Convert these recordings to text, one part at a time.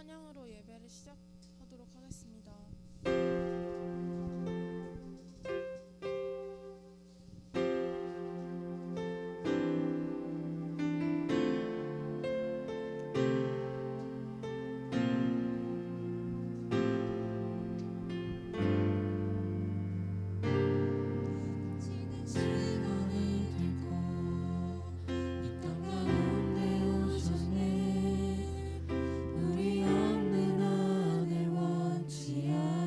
찬양으로 예배를 시작하도록 하겠습니다. 우리 없는 안에 원치 않아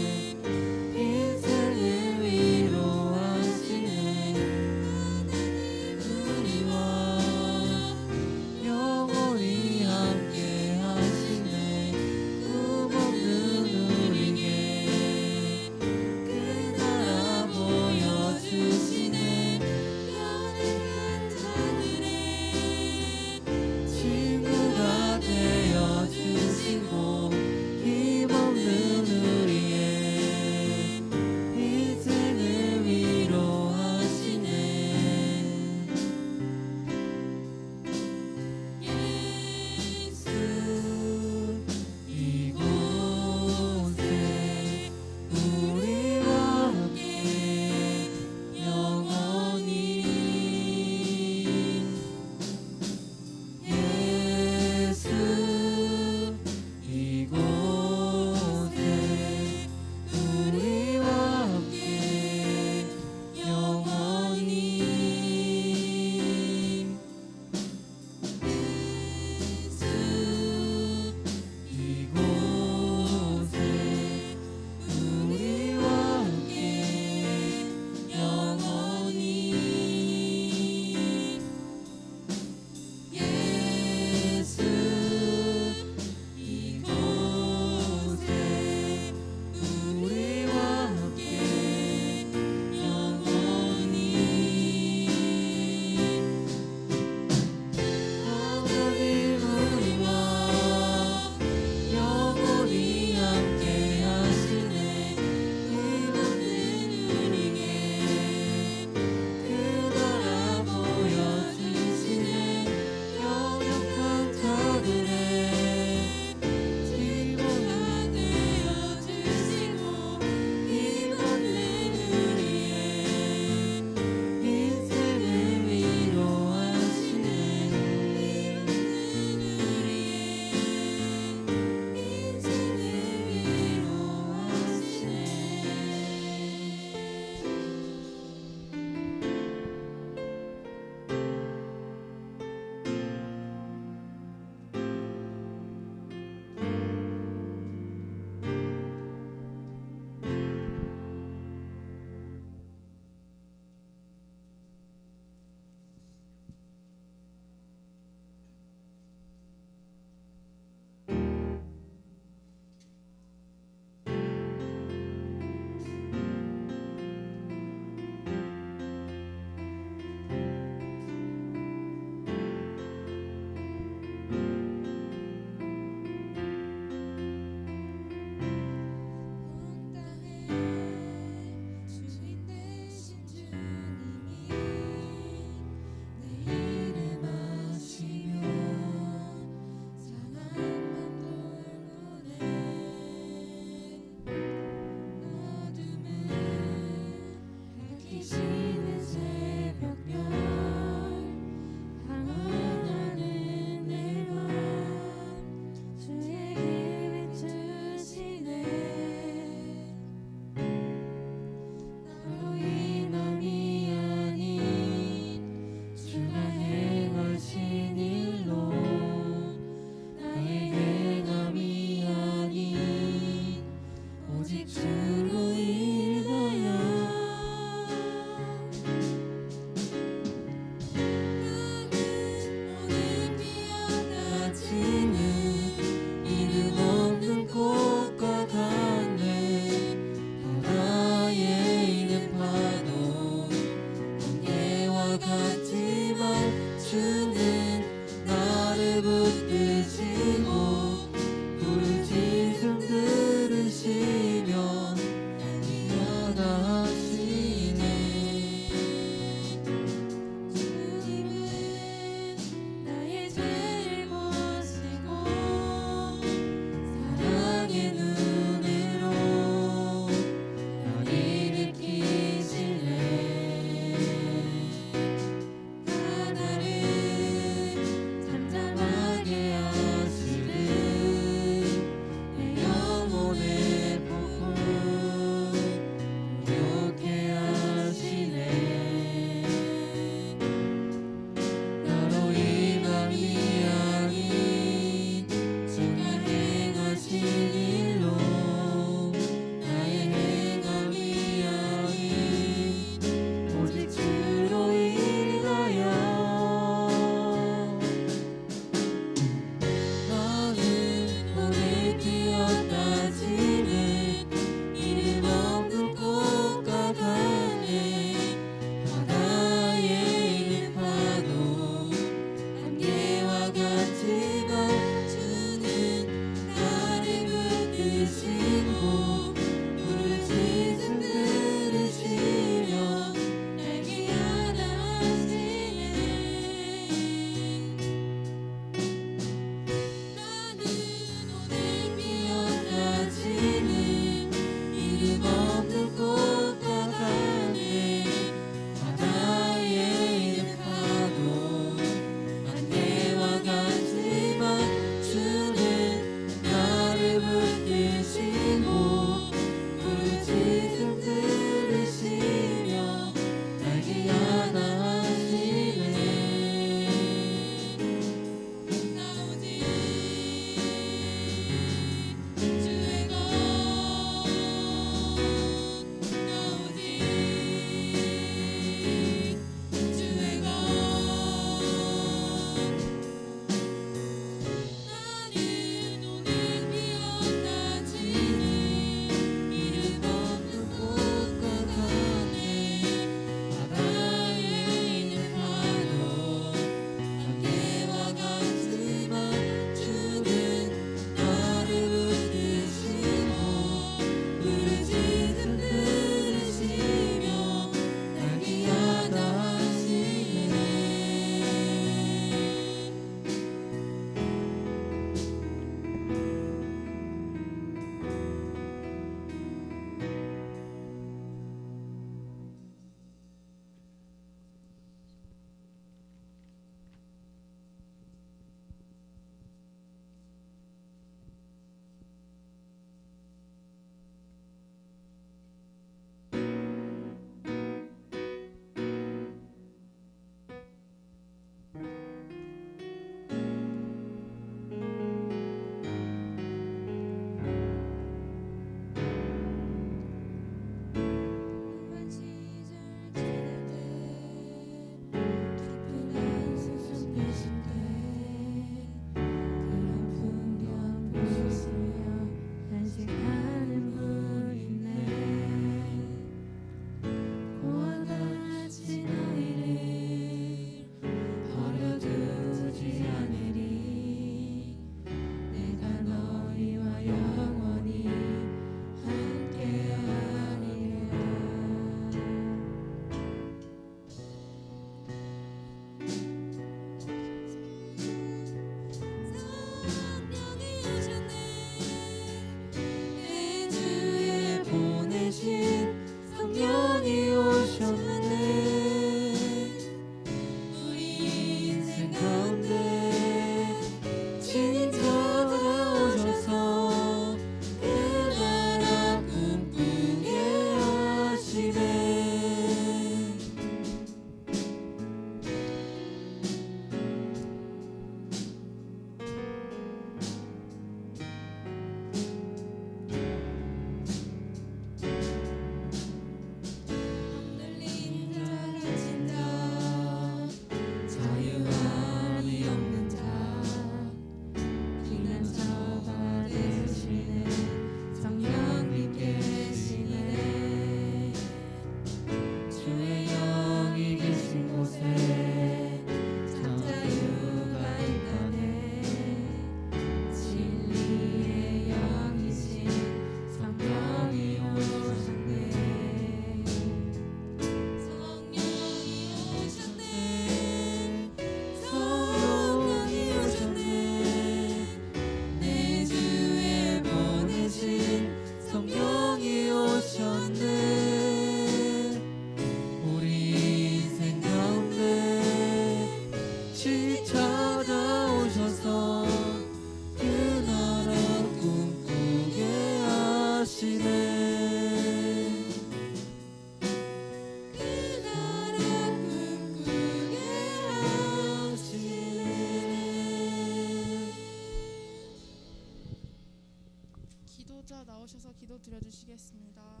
지도자 나오셔서 기도 드려주시겠습니다.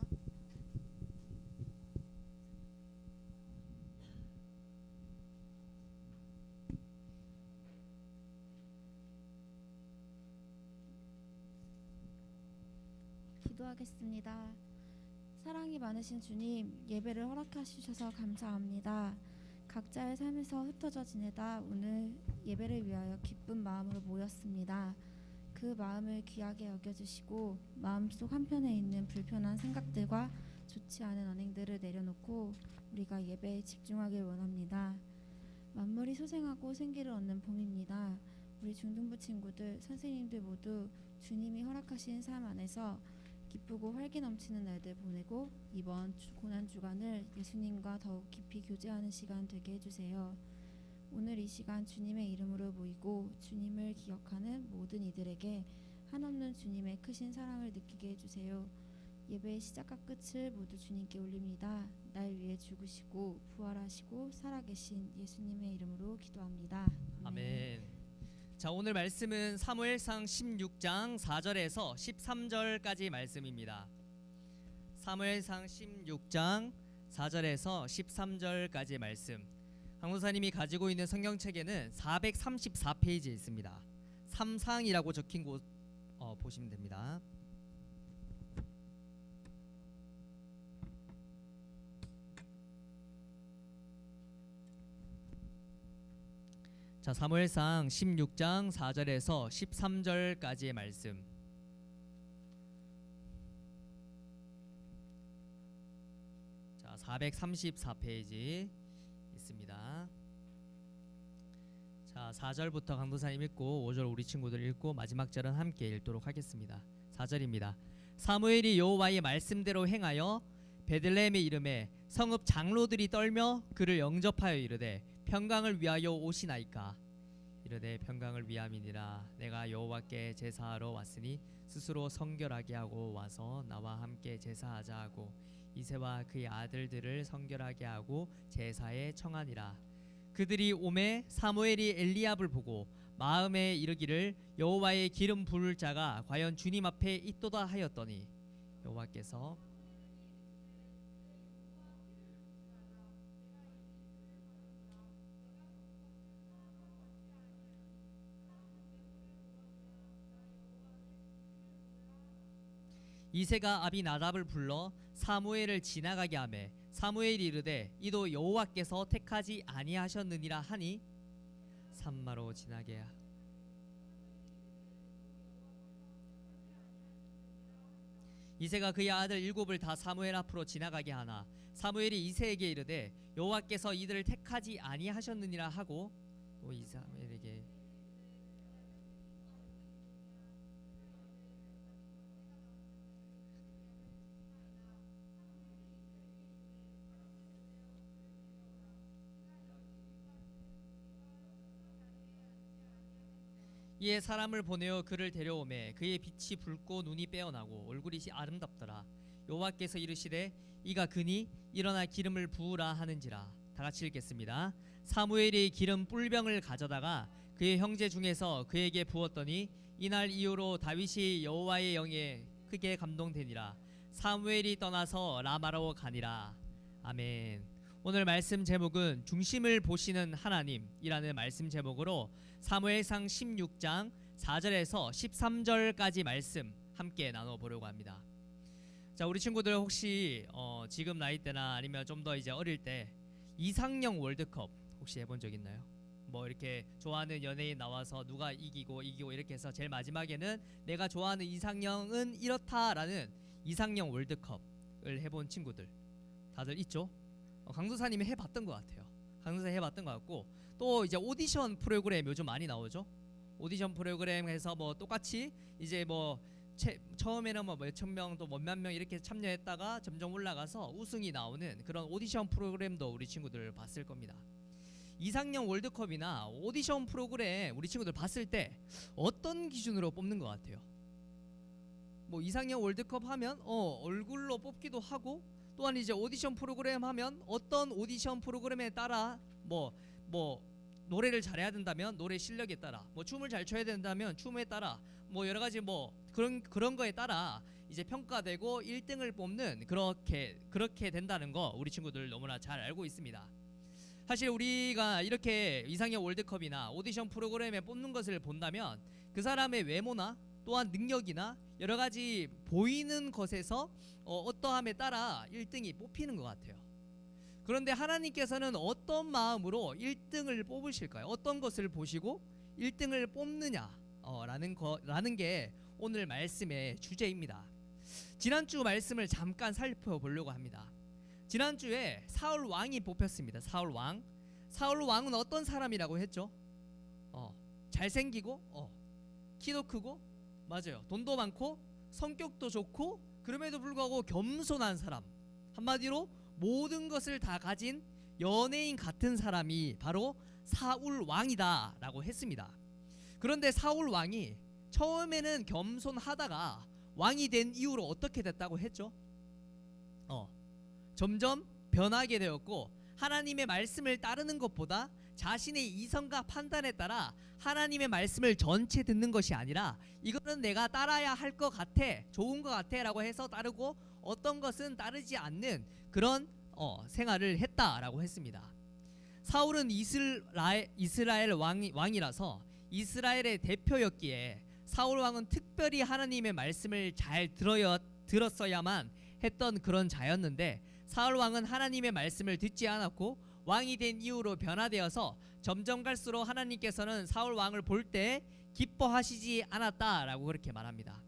기도하겠습니다. 사랑이 많으신 주님, 예배를 허락하셔서 감사합니다. 각자의 삶에서 흩어져 지내다 오늘 예배를 위하여 기쁜 마음으로 모였습니다. 그 마음을 귀하게 여겨주시고 마음속 한편에 있는 불편한 생각들과 좋지 않은 언행들을 내려놓고 우리가 예배에 집중하길 원합니다. 만물이 소생하고 생기를 얻는 봄입니다. 우리 중등부 친구들, 선생님들 모두 주님이 허락하신 삶 안에서 기쁘고 활기 넘치는 날들 보내고 이번 고난 주간을 예수님과 더욱 깊이 교제하는 시간 되게 해주세요. 오늘 이 시간 주님의 이름으로 모이고 주님을 기억하는 모든 이들에게 한없는 주님의 크신 사랑을 느끼게 해주세요. 예배의 시작과 끝을 모두 주님께 올립니다. 날 위해 죽으시고 부활하시고 살아계신 예수님의 이름으로 기도합니다. 아멘. 자, 오늘 말씀은 사무엘상 16장 4절에서 13절까지 말씀입니다. 사무엘상 16장 4절에서 13절까지 말씀. 강도사님이 가지고 있는 성경책에는 434페이지에 있습니다. 삼상이라고 적힌 곳 보시면 됩니다. 자, 사무엘상 16장 4절에서 13절까지의 말씀. 자, 434페이지 있습니다. 자, 4절부터 강도사님 읽고 5절 우리 친구들 읽고 마지막 절은 함께 읽도록 하겠습니다. 4절입니다. 사무엘이 여호와의 말씀대로 행하여 베들레헴에 이르매 성읍 장로들이 떨며 그를 영접하여 이르되 평강을 위하여 오시나이까. 이르되 평강을 위함이니라. 내가 여호와께 제사하러 왔으니 스스로 성결하게 하고 와서 나와 함께 제사하자 하고 이새와 그의 아들들을 성결하게 하고 제사에 청하니라. 그들이 오매 사무엘이 엘리압을 보고 마음에 이르기를 여호와의 기름 부을 자가 과연 주님 앞에 있도다 하였더니 여호와께서 이새가 아비나답을 불러 사무엘을 지나가게 하매 사무엘이 이르되 이도 여호와께서 택하지 아니하셨느니라 하니 산마로 지나게 이새가 그의 아들 7을 다 사무엘 앞으로 지나가게 하나 사무엘이 이새에게 이르되 여호와께서 이들을 택하지 아니하셨느니라 하고 또 사무엘에게 이에 사람을 보내어 그를 데려오매 그의 빛이 붉고 눈이 빼어나고 얼굴이 아름답더라. 여호와께서 이르시되 이가 그니 일어나 기름을 부으라 하는지라. 다 같이 읽겠습니다. 사무엘이 기름 뿔병을 가져다가 그의 형제 중에서 그에게 부었더니 이날 이후로 다윗이 여호와의 영에 크게 감동되니라. 사무엘이 떠나서 라마로 가니라. 아멘. 오늘 말씀 제목은 중심을 보시는 하나님이라는 말씀 제목으로 사무엘상 16장 4절에서 13절까지 말씀 함께 나눠보려고 합니다. 자, 우리 친구들 혹시 지금 나이대나 아니면 좀 더 이제 어릴 때 이상형 월드컵 혹시 해본 적 있나요? 뭐 이렇게 좋아하는 연예인 나와서 누가 이기고 이렇게 해서 제일 마지막에는 내가 좋아하는 이상형은 이렇다라는 이상형 월드컵을 해본 친구들 다들 있죠? 강도사님이 해봤던 것 같아요. 강도사 해봤던 것 같고 또 이제 오디션 프로그램 요즘 많이 나오죠. 오디션 프로그램에서 뭐 똑같이 이제 뭐 처음에는 뭐 몇천 명 또 몇만 명 이렇게 참여했다가 점점 올라가서 우승이 나오는 그런 오디션 프로그램도 우리 친구들 봤을 겁니다. 이상형 월드컵이나 오디션 프로그램 우리 친구들 봤을 때 어떤 기준으로 뽑는 것 같아요? 뭐 이상형 월드컵 하면 얼굴로 뽑기도 하고 또한 이제 오디션 프로그램 하면 어떤 오디션 프로그램에 따라 뭐 노래를 잘해야 된다면 노래 실력에 따라 뭐 춤을 잘 춰야 된다면 춤에 따라 뭐 여러 가지 뭐 그런 거에 따라 이제 평가되고 1등을 뽑는 그렇게 된다는 거 우리 친구들 너무나 잘 알고 있습니다. 사실 우리가 이렇게 이상형 월드컵이나 오디션 프로그램에 뽑는 것을 본다면 그 사람의 외모나 또한 능력이나 여러 가지 보이는 것에서 어떠함에 따라 1등이 뽑히는 것 같아요. 그런데 하나님께서는 어떤 마음으로 1등을 뽑으실까요? 어떤 것을 보시고 1등을 뽑느냐 라는 게 오늘 말씀의 주제입니다. 지난주 말씀을 잠깐 살펴보려고 합니다. 지난주에 사울 왕이 뽑혔습니다. 사울 왕은 어떤 사람이라고 했죠? 잘생기고 키도 크고 맞아요. 돈도 많고 성격도 좋고 그럼에도 불구하고 겸손한 사람, 한마디로 모든 것을 다 가진 연예인 같은 사람이 바로 사울 왕이다 라고 했습니다. 그런데 사울 왕이 처음에는 겸손하다가 왕이 된 이후로 어떻게 됐다고 했죠? 점점 변하게 되었고 하나님의 말씀을 따르는 것보다 자신의 이성과 판단에 따라 하나님의 말씀을 전체 듣는 것이 아니라 이거는 내가 따라야 할 것 같아, 좋은 것 같아 라고 해서 따르고 어떤 것은 따르지 않는 그런 생활을 했다라고 했습니다. 사울은 이스라엘 왕이라서 이스라엘의 대표였기에 사울 왕은 특별히 하나님의 말씀을 잘 들었어야만 했던 그런 자였는데 사울 왕은 하나님의 말씀을 듣지 않았고 왕이 된 이후로 변화되어서 점점 갈수록 하나님께서는 사울 왕을 볼 때 기뻐하시지 않았다라고 그렇게 말합니다.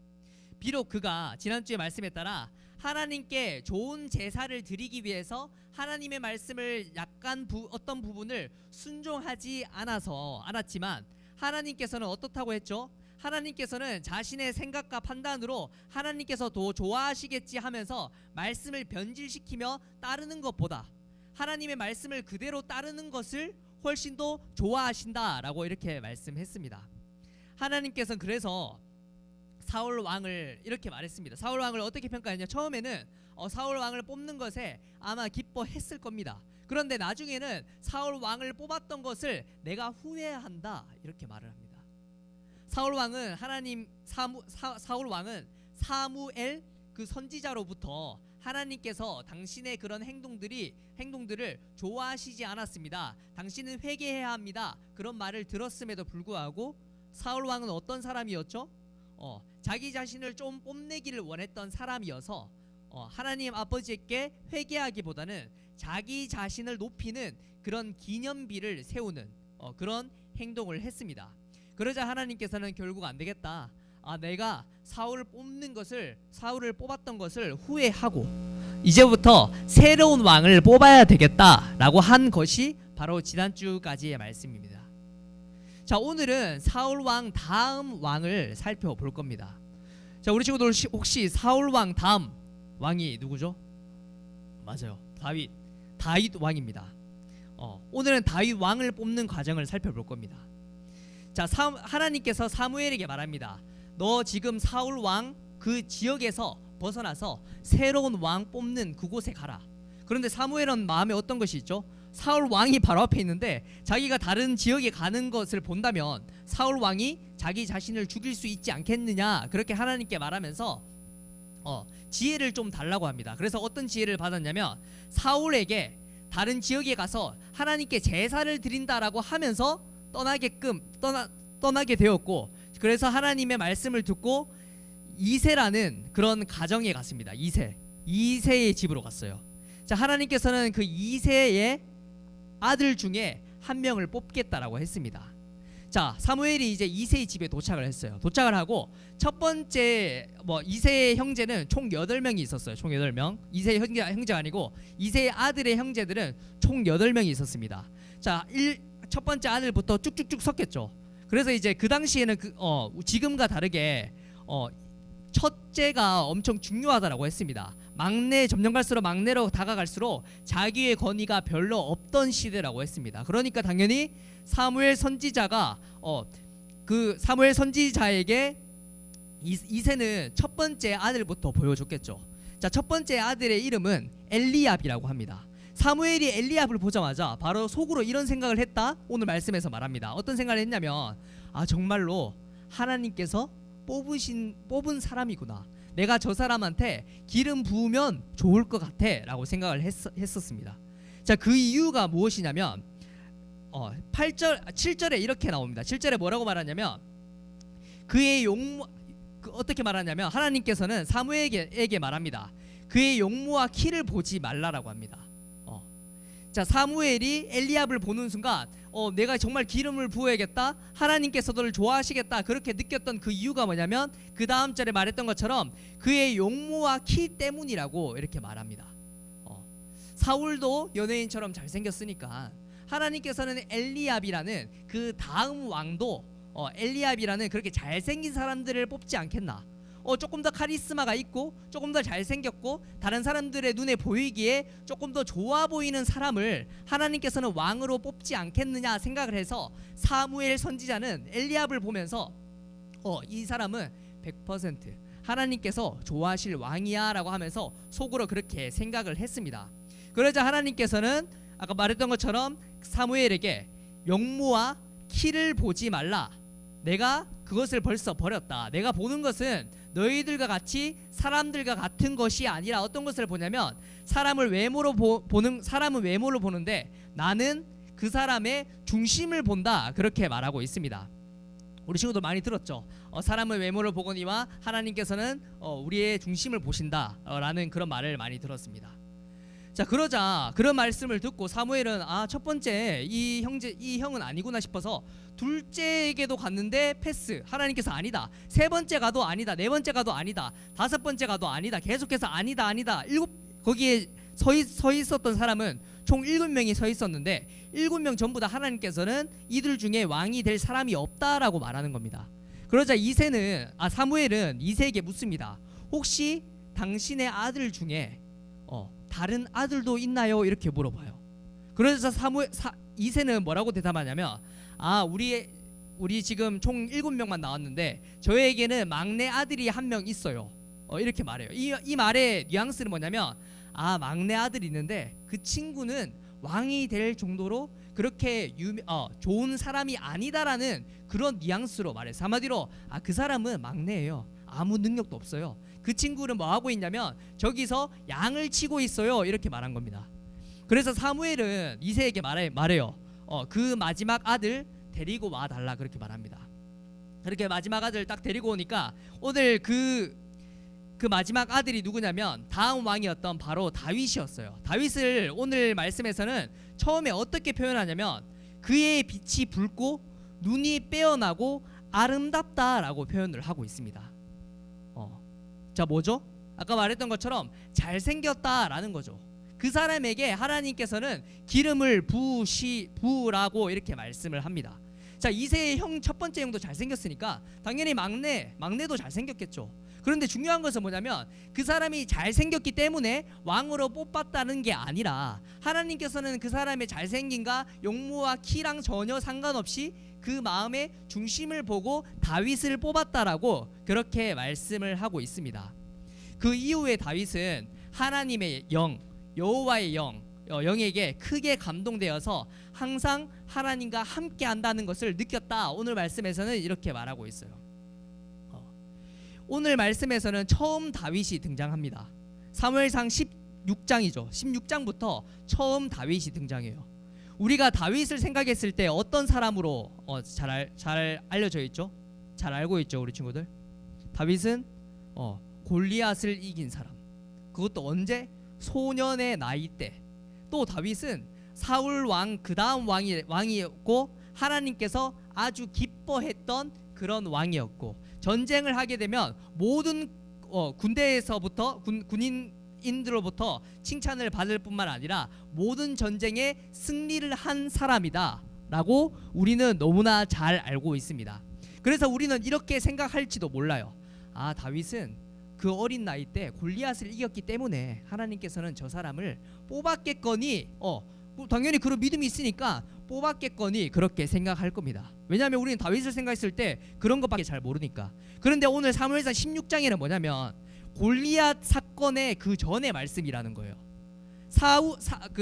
비록 그가 지난주의 말씀에 따라 하나님께 좋은 제사를 드리기 위해서 하나님의 말씀을 약간 어떤 부분을 순종하지 않았지만 하나님께서는 어떻다고 했죠? 하나님께서는 자신의 생각과 판단으로 하나님께서 더 좋아하시겠지 하면서 말씀을 변질시키며 따르는 것보다 하나님의 말씀을 그대로 따르는 것을 훨씬 더 좋아하신다라고 이렇게 말씀했습니다. 하나님께서는 그래서 사울 왕을 이렇게 말했습니다. 사울 왕을 어떻게 평가했냐? 처음에는 사울 왕을 뽑는 것에 아마 기뻐했을 겁니다. 그런데 나중에는 사울 왕을 뽑았던 것을 내가 후회한다 이렇게 말을 합니다. 사울 왕은 사무엘 그 선지자로부터 하나님께서 당신의 그런 행동들을 좋아하시지 않았습니다. 당신은 회개해야 합니다. 그런 말을 들었음에도 불구하고 사울 왕은 어떤 사람이었죠? 자기 자신을 좀 뽐내기를 원했던 사람이어서 하나님 아버지께 회개하기보다는 자기 자신을 높이는 그런 기념비를 세우는 그런 행동을 했습니다. 그러자 하나님께서는 결국 안 되겠다. 내가 사울을 뽑았던 것을 후회하고 이제부터 새로운 왕을 뽑아야 되겠다라고 한 것이 바로 지난주까지의 말씀입니다. 자, 오늘은 사울 왕 다음 왕을 살펴볼 겁니다. 자, 우리 친구들 혹시 사울 왕 다음 왕이 누구죠? 맞아요. 다윗 왕입니다. 오늘은 다윗 왕을 뽑는 과정을 살펴볼 겁니다. 자, 하나님께서 사무엘에게 말합니다. 너 지금 사울 왕 그 지역에서 벗어나서 새로운 왕 뽑는 그곳에 가라. 그런데 사무엘은 마음에 어떤 것이 있죠? 사울 왕이 바로 앞에 있는데 자기가 다른 지역에 가는 것을 본다면 사울 왕이 자기 자신을 죽일 수 있지 않겠느냐 그렇게 하나님께 말하면서 지혜를 좀 달라고 합니다. 그래서 어떤 지혜를 받았냐면 사울에게 다른 지역에 가서 하나님께 제사를 드린다라고 하면서 떠나게 되었고, 그래서 하나님의 말씀을 듣고 이새라는 그런 가정에 갔습니다. 이새의 집으로 갔어요. 자, 하나님께서는 그 이새의 아들 중에 한 명을 뽑겠다라고 했습니다. 자, 사무엘이 이제 이새의 집에 도착을 했어요. 도착을 하고 첫 번째 이새의 형제는 총 8명이 있었어요. 총 8명. 이새의 형제가 아니고 이새의 아들의 형제들은 총 8명이 있었습니다. 자, 첫 번째 아들부터 쭉쭉쭉 섞였죠. 그래서 이제 그 당시에는 지금과 다르게 첫째가 엄청 중요하다라고 했습니다. 점점 갈수록 막내로 다가갈수록 자기의 권위가 별로 없던 시대라고 했습니다. 그러니까 당연히 사무엘 선지자가 그 사무엘 선지자에게 이새는 첫 번째 아들부터 보여줬겠죠. 자, 첫 번째 아들의 이름은 엘리압이라고 합니다. 사무엘이 엘리압을 보자마자 바로 속으로 이런 생각을 했다. 오늘 말씀에서 말합니다. 어떤 생각을 했냐면 정말로 하나님께서 뽑은 사람이구나. 내가 저 사람한테 기름 부으면 좋을 것 같아라고 생각을 했었습니다. 자, 그 이유가 무엇이냐면 7절에 이렇게 나옵니다. 7절에 뭐라고 말하냐면 그의 어떻게 말하냐면 하나님께서는 사무엘에게 말합니다. 그의 용모와 키를 보지 말라라고 합니다. 자, 사무엘이 엘리압을 보는 순간 내가 정말 기름을 부어야겠다, 하나님께서 너를 좋아하시겠다, 그렇게 느꼈던 그 이유가 뭐냐면 그 다음 절에 말했던 것처럼 그의 용모와 키 때문이라고 이렇게 말합니다. 사울도 연예인처럼 잘생겼으니까 하나님께서는 엘리압이라는 그 다음 왕도 엘리압이라는 그렇게 잘생긴 사람들을 뽑지 않겠나. 조금 더 카리스마가 있고 조금 더 잘생겼고 다른 사람들의 눈에 보이기에 조금 더 좋아 보이는 사람을 하나님께서는 왕으로 뽑지 않겠느냐 생각을 해서 사무엘 선지자는 엘리압을 보면서 이 사람은 100% 하나님께서 좋아하실 왕이야 라고 하면서 속으로 그렇게 생각을 했습니다. 그러자 하나님께서는 아까 말했던 것처럼 사무엘에게 용모와 키를 보지 말라. 내가 그것을 벌써 버렸다. 내가 보는 것은 너희들과 같이 사람들과 같은 것이 아니라 어떤 것을 보냐면 사람은 외모로 보는데 나는 그 사람의 중심을 본다. 그렇게 말하고 있습니다. 우리 친구들 많이 들었죠? 사람의 외모를 보거니와 하나님께서는 우리의 중심을 보신다 라는 그런 말을 많이 들었습니다. 자, 그러자 그런 말씀을 듣고 사무엘은 첫 번째 이 형은 아니구나 싶어서 둘째에게도 갔는데 패스. 하나님께서 아니다. 세 번째 가도 아니다. 네 번째 가도 아니다. 다섯 번째 가도 아니다. 계속해서 아니다. 거기에 서 있었던 사람은 총 7명이 서 있었는데 7명 전부 다 하나님께서는 이들 중에 왕이 될 사람이 없다라고 말하는 겁니다. 그러자 사무엘은 이새에게 묻습니다. 혹시 당신의 아들 중에 다른 아들도 있나요? 이렇게 물어봐요. 그래서 이새는 뭐라고 대답하냐면 우리 지금 총 7명만 나왔는데 저에게는 막내 아들이 한 명 있어요. 이렇게 말해요. 이 말의 뉘앙스는 뭐냐면 막내 아들이 있는데 그 친구는 왕이 될 정도로 그렇게 좋은 사람이 아니다라는 그런 뉘앙스로 말해요. 한마디로 그 사람은 막내예요. 아무 능력도 없어요. 그 친구는 뭐 하고 있냐면 저기서 양을 치고 있어요. 이렇게 말한 겁니다. 그래서 사무엘은 이새에게 말해요. 그 마지막 아들 데리고 와 달라 그렇게 말합니다. 그렇게 마지막 아들 딱 데리고 오니까 오늘 그 마지막 아들이 누구냐면 다음 왕이었던 바로 다윗이었어요. 다윗을 오늘 말씀에서는 처음에 어떻게 표현하냐면 그의 빛이 붉고 눈이 빼어나고 아름답다라고 표현을 하고 있습니다. 자, 뭐죠? 아까 말했던 것처럼 잘생겼다라는 거죠. 그 사람에게 하나님께서는 기름을 부으라고 이렇게 말씀을 합니다. 자, 이새의 형 첫 번째 형도 잘생겼으니까 당연히 막내도 잘생겼겠죠. 그런데 중요한 것은 뭐냐면 그 사람이 잘생겼기 때문에 왕으로 뽑았다는 게 아니라 하나님께서는 그 사람의 잘생김과 용모와 키랑 전혀 상관없이 그 마음의 중심을 보고 다윗을 뽑았다라고 그렇게 말씀을 하고 있습니다. 그 이후에 다윗은 하나님의 영, 여호와의 영에게 크게 감동되어서 항상 하나님과 함께 한다는 것을 느꼈다. 오늘 말씀에서는 이렇게 말하고 있어요. 오늘 말씀에서는 처음 다윗이 등장합니다. 사무엘상 16장이죠. 16장부터 처음 다윗이 등장해요. 우리가 다윗을 생각했을 때 어떤 사람으로 잘 알려져 있죠? 잘 알고 있죠, 우리 친구들? 다윗은 골리앗을 이긴 사람. 그것도 언제? 소년의 나이 때. 또 다윗은 사울 왕 그 다음 왕이었고 하나님께서 아주 기뻐했던 그런 왕이었고 전쟁을 하게 되면 모든 군대에서부터 군인들로부터 칭찬을 받을 뿐만 아니라 모든 전쟁에 승리를 한 사람이다 라고 우리는 너무나 잘 알고 있습니다. 그래서 우리는 이렇게 생각할지도 몰라요. 다윗은 그 어린 나이 때 골리앗을 이겼기 때문에 하나님께서는 저 사람을 뽑았겠거니 당연히 그런 믿음이 있으니까 뽑았겠거니 그렇게 생각할 겁니다. 왜냐하면 우리는 다윗을 생각했을 때 그런 것밖에 잘 모르니까. 그런데 오늘 사무엘상 16장에는 뭐냐면 골리앗 사건의 그 전의 말씀이라는 거예요.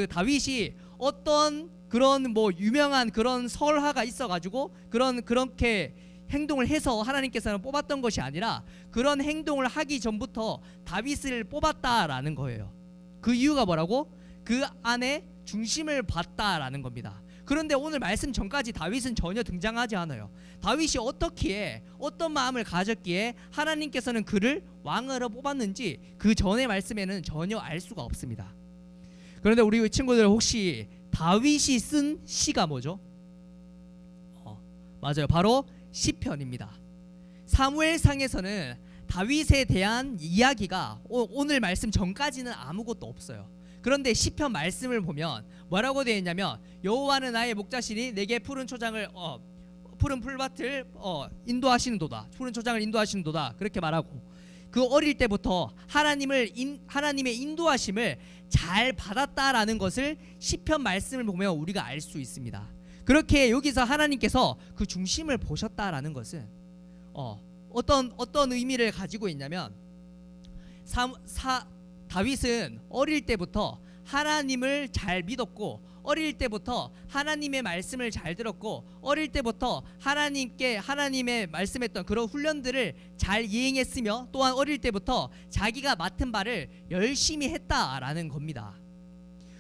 다윗이 어떤 그런 유명한 그런 설화가 있어가지고 그렇게 행동을 해서 하나님께서는 뽑았던 것이 아니라 그런 행동을 하기 전부터 다윗을 뽑았다라는 거예요. 그 이유가 뭐라고? 그 안에 중심을 봤다라는 겁니다. 그런데 오늘 말씀 전까지 다윗은 전혀 등장하지 않아요. 다윗이 어떻기에 어떤 마음을 가졌기에 하나님께서는 그를 왕으로 뽑았는지 그 전의 말씀에는 전혀 알 수가 없습니다. 그런데 우리 친구들 혹시 다윗이 쓴 시가 뭐죠? 맞아요. 바로 시편입니다. 사무엘상에서는 다윗에 대한 이야기가 오늘 말씀 전까지는 아무것도 없어요. 그런데 시편 말씀을 보면 뭐라고 되어 있냐면 여호와는 나의 목자시니 내게 푸른 초장을 푸른 풀밭을 인도하시는도다. 푸른 초장을 인도하시는도다. 그렇게 말하고 그 어릴 때부터 하나님의 인도하심을 잘 받았다라는 것을 시편 말씀을 보면 우리가 알 수 있습니다. 그렇게 여기서 하나님께서 그 중심을 보셨다라는 것은 어떤 의미를 가지고 있냐면 다윗은 어릴 때부터 하나님을 잘 믿었고 어릴 때부터 하나님의 말씀을 잘 들었고 어릴 때부터 하나님의 말씀했던 그런 훈련들을 잘 이행했으며 또한 어릴 때부터 자기가 맡은 바를 열심히 했다라는 겁니다.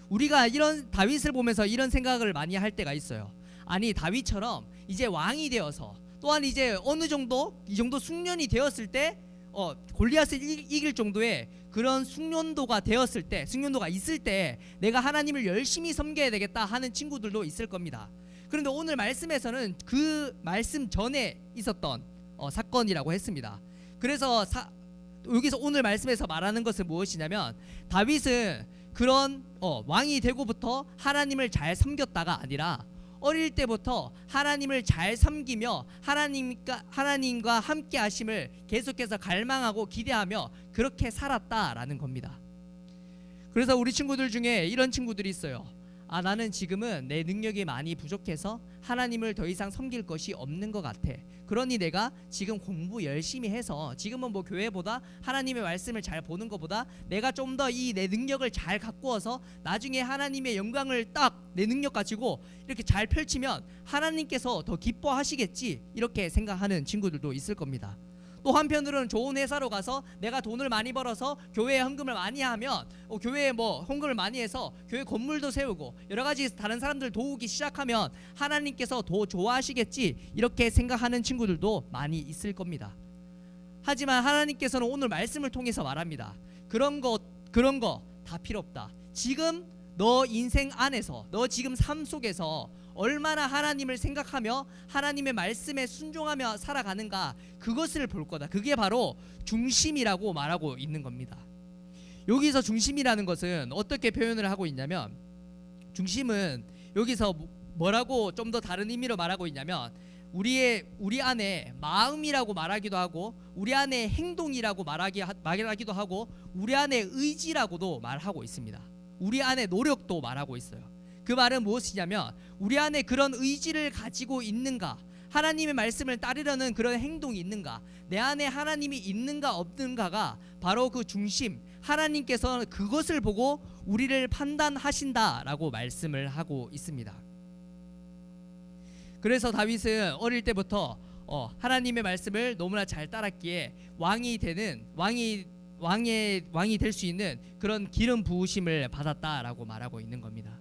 우리가 이런 다윗을 보면서 이런 생각을 많이 할 때가 있어요. 아니 다윗처럼 이제 왕이 되어서 또한 이제 어느 정도 이 정도 숙련이 되었을 때 골리앗을 이길 정도의 그런 숙련도가 있을 때 내가 하나님을 열심히 섬겨야 되겠다 하는 친구들도 있을 겁니다. 그런데 오늘 말씀에서는 그 말씀 전에 있었던 사건이라고 했습니다. 그래서 여기서 오늘 말씀에서 말하는 것은 무엇이냐면 다윗은 그런 왕이 되고부터 하나님을 잘 섬겼다가 아니라 어릴 때부터 하나님을 잘 섬기며 하나님과 함께 하심을 계속해서 갈망하고 기대하며 그렇게 살았다라는 겁니다. 그래서 우리 친구들 중에 이런 친구들이 있어요. 나는 지금은 내 능력이 많이 부족해서 하나님을 더 이상 섬길 것이 없는 것 같아. 그러니 내가 지금 공부 열심히 해서 지금은 뭐 교회보다 하나님의 말씀을 잘 보는 것보다 내가 좀 더 이 내 능력을 잘 가꾸어서 나중에 하나님의 영광을 딱 내 능력 가지고 이렇게 잘 펼치면 하나님께서 더 기뻐하시겠지 이렇게 생각하는 친구들도 있을 겁니다. 또 한편으로는 좋은 회사로 가서 내가 돈을 많이 벌어서 교회에 헌금을 많이 하면 교회에 헌금을 많이 해서 교회 건물도 세우고 여러 가지 다른 사람들 도우기 시작하면 하나님께서 더 좋아하시겠지 이렇게 생각하는 친구들도 많이 있을 겁니다. 하지만 하나님께서는 오늘 말씀을 통해서 말합니다. 그런 거 다 필요 없다. 지금 너 인생 안에서 너 지금 삶 속에서 얼마나 하나님을 생각하며 하나님의 말씀에 순종하며 살아가는가 그것을 볼 거다. 그게 바로 중심이라고 말하고 있는 겁니다. 여기서 중심이라는 것은 어떻게 표현을 하고 있냐면 중심은 여기서 뭐라고 좀 더 다른 의미로 말하고 있냐면 우리 안에 마음이라고 말하기도 하고 우리 안에 행동이라고 말하기도 하고 우리 안에 의지라고도 말하고 있습니다. 우리 안에 노력도 말하고 있어요. 그 말은 무엇이냐면 우리 안에 그런 의지를 가지고 있는가, 하나님의 말씀을 따르려는 그런 행동이 있는가, 내 안에 하나님이 있는가 없는가가 바로 그 중심, 하나님께서 그것을 보고 우리를 판단하신다라고 말씀을 하고 있습니다. 그래서 다윗은 어릴 때부터 하나님의 말씀을 너무나 잘 따랐기에 왕이 될 수 있는 그런 기름 부으심을 받았다라고 말하고 있는 겁니다.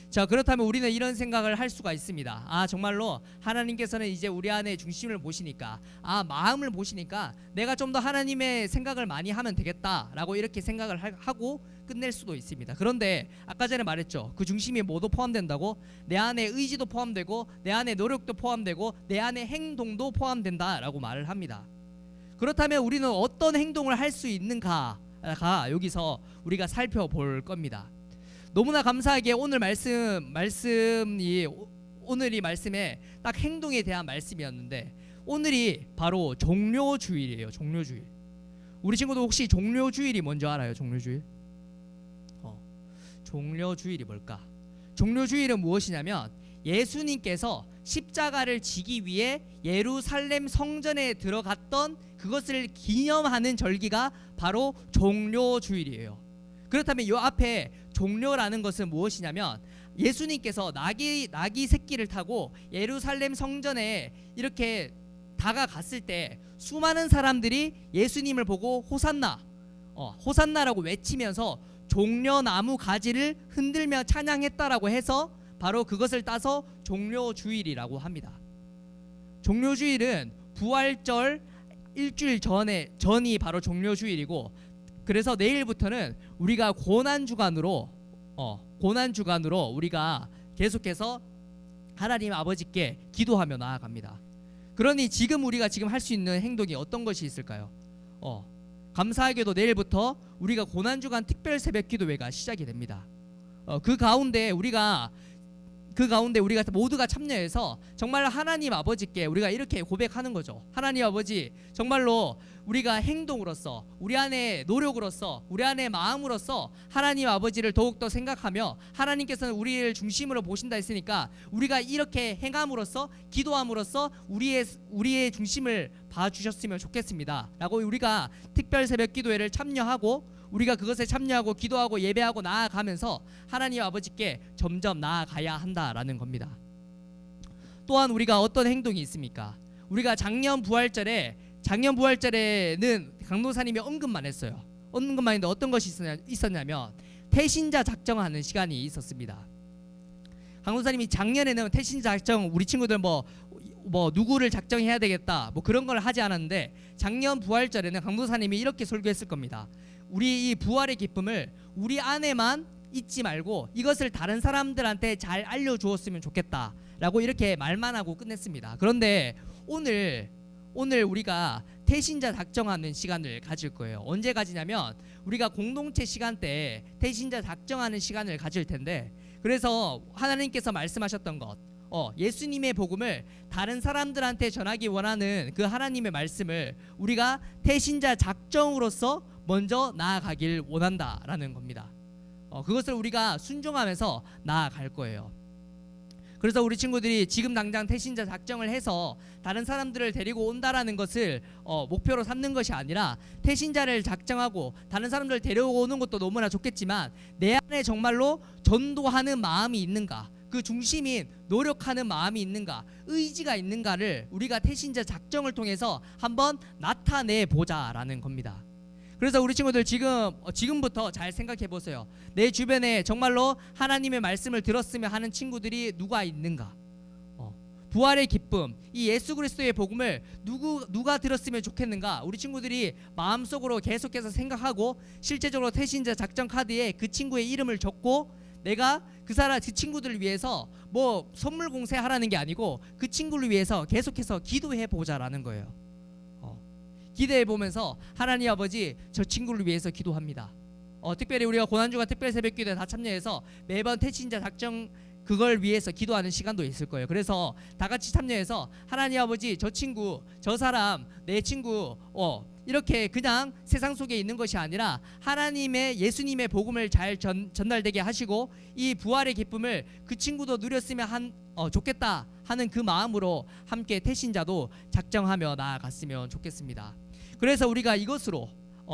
자, 그렇다면 우리는 이런 생각을 할 수가 있습니다. 정말로 하나님께서는 이제 우리 안에 중심을 보시니까 마음을 보시니까 내가 좀 더 하나님의 생각을 많이 하면 되겠다라고 이렇게 생각을 하고 끝낼 수도 있습니다. 그런데 아까 전에 말했죠. 그 중심이 뭐도 포함된다고? 내 안에 의지도 포함되고 내 안에 노력도 포함되고 내 안에 행동도 포함된다라고 말을 합니다. 그렇다면 우리는 어떤 행동을 할 수 있는가가 여기서 우리가 살펴볼 겁니다. 너무나 감사하게 오늘 오늘이 말씀에 딱 행동에 대한 말씀이었는데 오늘이 바로 종료주일이에요. 종료주일. 우리 친구들 혹시 종료주일이 뭔지 알아요? 종료주일? 종료주일이 뭘까? 종료주일은 무엇이냐면 예수님께서 십자가를 지기 위해 예루살렘 성전에 들어갔던 그것을 기념하는 절기가 바로 종료주일이에요. 그렇다면 이 앞에 종료라는 것은 무엇이냐면 예수님께서 나귀 새끼를 타고 예루살렘 성전에 이렇게 다가갔을 때 수많은 사람들이 예수님을 보고 호산나, 호산나라고 외치면서 종려나무 가지를 흔들며 찬양했다라고 해서 바로 그것을 따서 종려주일이라고 합니다. 종려주일은 부활절 일주일 전이 바로 종려주일이고, 그래서 내일부터는 우리가 고난주간으로 우리가 계속해서 하나님 아버지께 기도하며 나아갑니다. 그러니 지금 우리가 할 수 있는 행동이 어떤 것이 있을까요? 감사하게도 내일부터 우리가 고난주간 특별 새벽 기도회가 시작이 됩니다. 그 가운데 우리가 모두가 참여해서 정말 하나님 아버지께 우리가 이렇게 고백하는 거죠. 하나님 아버지, 정말로 우리가 행동으로서, 우리 안에 노력으로서, 우리 안에 마음으로서 하나님 아버지를 더욱더 생각하며 하나님께서는 우리를 중심으로 보신다 했으니까 우리가 이렇게 행함으로써, 기도함으로써 우리의 중심을 봐주셨으면 좋겠습니다 라고 우리가 특별 새벽 기도회를 참여하고, 우리가 그것에 참여하고 기도하고 예배하고 나아가면서 하나님 아버지께 점점 나아가야 한다라는 겁니다. 또한 우리가 어떤 행동이 있습니까? 우리가 작년 부활절에는 강도사님이 언급만 했어요. 언급만 했는데 어떤 것이 있었냐면 태신자 작정하는 시간이 있었습니다. 강도사님이 작년에는 태신자 작정, 우리 친구들 뭐 누구를 작정해야 되겠다 그런 걸 하지 않았는데, 작년 부활절에는 강도사님이 이렇게 설교했을 겁니다. 우리 이 부활의 기쁨을 우리 안에만 잊지 말고 이것을 다른 사람들한테 잘 알려주었으면 좋겠다라고 이렇게 말만 하고 끝냈습니다. 그런데 오늘 우리가 태신자 작정하는 시간을 가질 거예요. 언제 가지냐면 우리가 공동체 시간 때 태신자 작정하는 시간을 가질 텐데, 그래서 하나님께서 말씀하셨던 것, 예수님의 복음을 다른 사람들한테 전하기 원하는 그 하나님의 말씀을 우리가 태신자 작정으로서 먼저 나아가길 원한다라는 겁니다. 그것을 우리가 순종하면서 나아갈 거예요. 그래서 우리 친구들이 지금 당장 태신자 작정을 해서 다른 사람들을 데리고 온다라는 것을 목표로 삼는 것이 아니라, 태신자를 작정하고 다른 사람들을 데려오는 것도 너무나 좋겠지만 내 안에 정말로 전도하는 마음이 있는가, 그 중심인 노력하는 마음이 있는가, 의지가 있는가를 우리가 태신자 작정을 통해서 한번 나타내 보자라는 겁니다. 그래서 우리 친구들 지금부터 잘 생각해 보세요. 내 주변에 정말로 하나님의 말씀을 들었으면 하는 친구들이 누가 있는가? 부활의 기쁨, 이 예수 그리스도의 복음을 누가 들었으면 좋겠는가? 우리 친구들이 마음속으로 계속해서 생각하고 실제적으로 태신자 작정 카드에 그 친구의 이름을 적고, 내가 그 친구들을 위해서 선물 공세하라는 게 아니고 그 친구를 위해서 계속해서 기도해 보자라는 거예요. 기대해 보면서 하나님 아버지, 저 친구를 위해서 기도합니다. 특별히 우리가 고난주간 특별 새벽 기도에 다 참여해서 매번 태신자 작정 그걸 위해서 기도하는 시간도 있을 거예요. 그래서 다 같이 참여해서 하나님 아버지, 저 친구, 저 사람, 내 친구 이렇게 그냥 세상 속에 있는 것이 아니라 하나님의 예수님의 복음을 잘 전달되게 하시고 이 부활의 기쁨을 그 친구도 누렸으면 좋겠다 하는 그 마음으로 함께 태신자도 작정하며 나아갔으면 좋겠습니다. 그래서 우리가 이것으로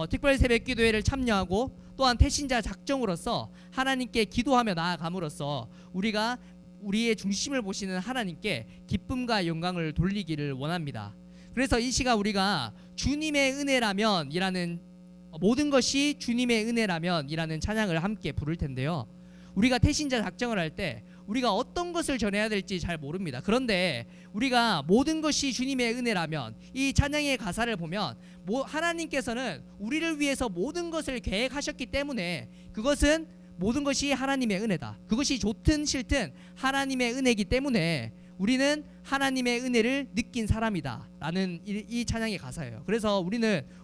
특별 새벽 기도회를 참여하고 또한 태신자 작정으로서 하나님께 기도하며 나아감으로써 우리가 우리의 중심을 보시는 하나님께 기쁨과 영광을 돌리기를 원합니다. 그래서 이 시간 우리가 주님의 은혜라면 이라는, 모든 것이 주님의 은혜라면 이라는 찬양을 함께 부를 텐데요. 우리가 태신자 작정을 할 때 우리가 어떤 것을 전해야 될지 잘 모릅니다. 그런데 우리가 모든 것이 주님의 은혜라면, 이 찬양의 가사를 보면 하나님께서는 우리를 위해서 모든 것을 계획하셨기 때문에 그것은 모든 것이 하나님의 은혜다. 그것이 좋든 싫든 하나님의 은혜이기 때문에 우리는 하나님의 은혜를 느낀 사람이다 라는 이 찬양의 가사예요. 그래서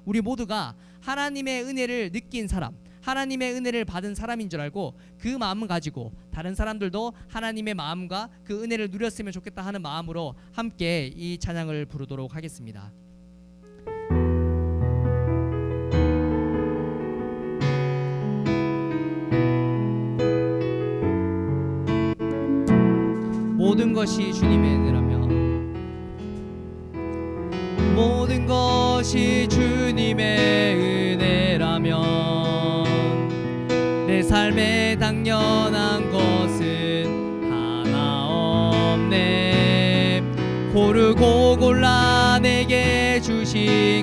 우리 모두가 하나님의 은혜를 느낀 사람, 하나님의 은혜를 받은 사람인 줄 알고 그 마음을 가지고 다른 사람들도 하나님의 마음과 그 은혜를 누렸으면 좋겠다 하는 마음으로 함께 이 찬양을 부르도록 하겠습니다. 모든 것이 주님의 은혜라면, 모든 것이 주님의 은혜라면 내 삶에 당연한 것은 하나 없네. 고르고 골라내